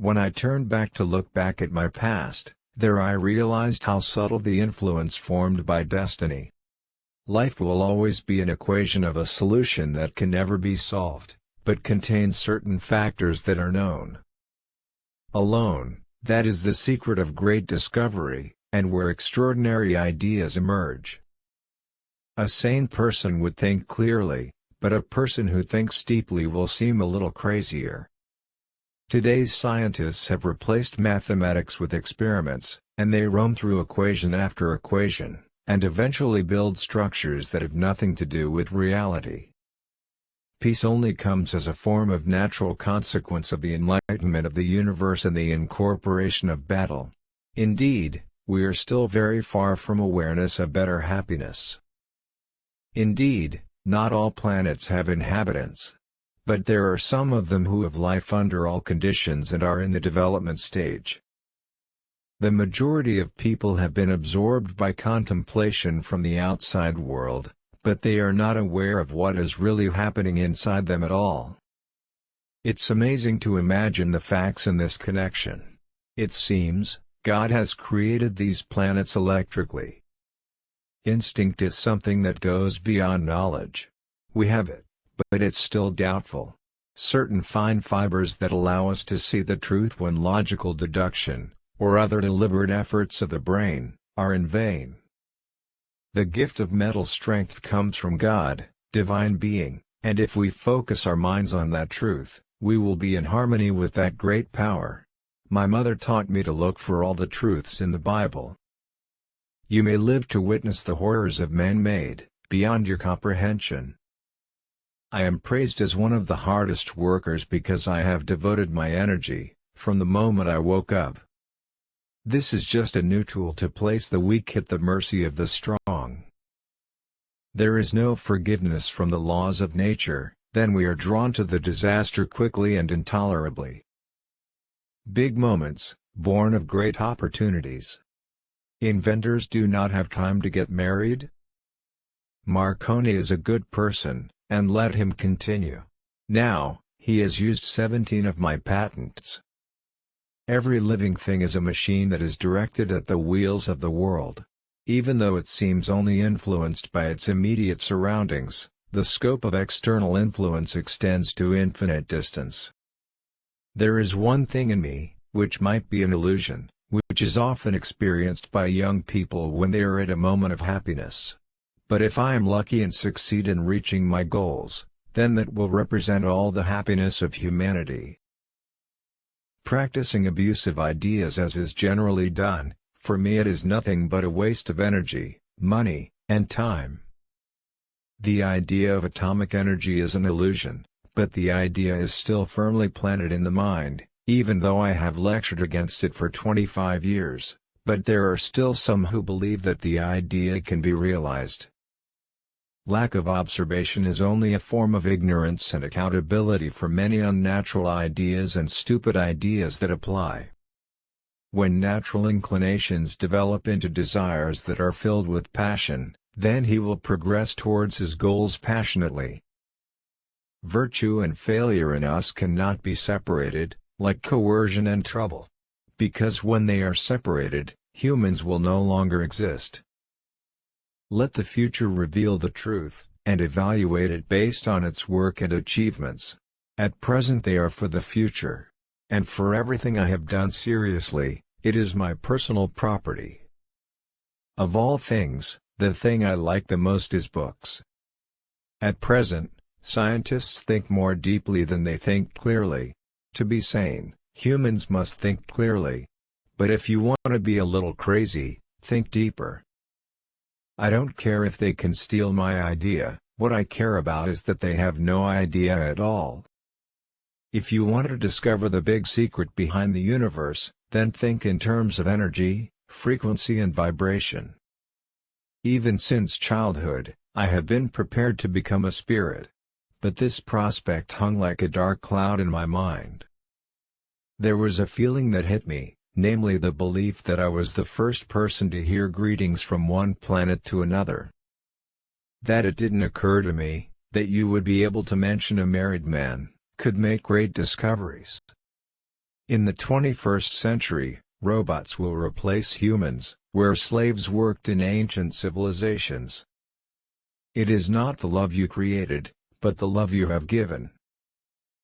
When I turned back to look back at my past, there I realized how subtle the influence formed by destiny. Life will always be an equation of a solution that can never be solved, but contains certain factors that are known alone. That is the secret of great discovery, and where extraordinary ideas emerge. A sane person would think clearly, but a person who thinks deeply will seem a little crazier. Today's scientists have replaced mathematics with experiments, and they roam through equation after equation, and eventually build structures that have nothing to do with reality. Peace only comes as a form of natural consequence of the enlightenment of the universe and the incorporation of battle. Indeed, we are still very far from awareness of better happiness. Indeed, not all planets have inhabitants. But there are some of them who have life under all conditions and are in the development stage. The majority of people have been absorbed by contemplation from the outside world, but they are not aware of what is really happening inside them at all. It's amazing to imagine the facts in this connection. It seems, God has created these planets electrically. Instinct is something that goes beyond knowledge. We have it, but it's still doubtful. Certain fine fibers that allow us to see the truth when logical deduction, or other deliberate efforts of the brain, are in vain. The gift of mental strength comes from God, divine being, and if we focus our minds on that truth, we will be in harmony with that great power. My mother taught me to look for all the truths in the Bible. You may live to witness the horrors of man-made, beyond your comprehension. I am praised as one of the hardest workers because I have devoted my energy, from the moment I woke up. This is just a new tool to place the weak at the mercy of the strong. There is no forgiveness from the laws of nature, then we are drawn to the disaster quickly and intolerably. Big moments, born of great opportunities. Inventors do not have time to get married. Marconi is a good person, and let him continue. Now, he has used 17 of my patents. Every living thing is a machine that is directed at the wheels of the world. Even though it seems only influenced by its immediate surroundings, the scope of external influence extends to infinite distance. There is one thing in me, which might be an illusion, which is often experienced by young people when they are at a moment of happiness. But if I am lucky and succeed in reaching my goals, then that will represent all the happiness of humanity. Practicing abusive ideas as is generally done, for me it is nothing but a waste of energy, money, and time. The idea of atomic energy is an illusion, but the idea is still firmly planted in the mind, even though I have lectured against it for 25 years, but there are still some who believe that the idea can be realized. Lack of observation is only a form of ignorance and accountability for many unnatural ideas and stupid ideas that apply. When natural inclinations develop into desires that are filled with passion, then he will progress towards his goals passionately. Virtue and failure in us cannot be separated, like coercion and trouble. Because when they are separated, humans will no longer exist. Let the future reveal the truth, and evaluate it based on its work and achievements. At present they are for the future. And for everything I have done seriously, it is my personal property. Of all things, the thing I like the most is books. At present, scientists think more deeply than they think clearly. To be sane, humans must think clearly. But if you want to be a little crazy, think deeper. I don't care if they can steal my idea, what I care about is that they have no idea at all. If you want to discover the big secret behind the universe, then think in terms of energy, frequency and vibration. Even since childhood, I have been prepared to become a spirit. But this prospect hung like a dark cloud in my mind. There was a feeling that hit me, namely the belief that I was the first person to hear greetings from one planet to another. That it didn't occur to me, that you would be able to mention a married man, could make great discoveries. In the 21st century, robots will replace humans, where slaves worked in ancient civilizations. It is not the love you created, but the love you have given,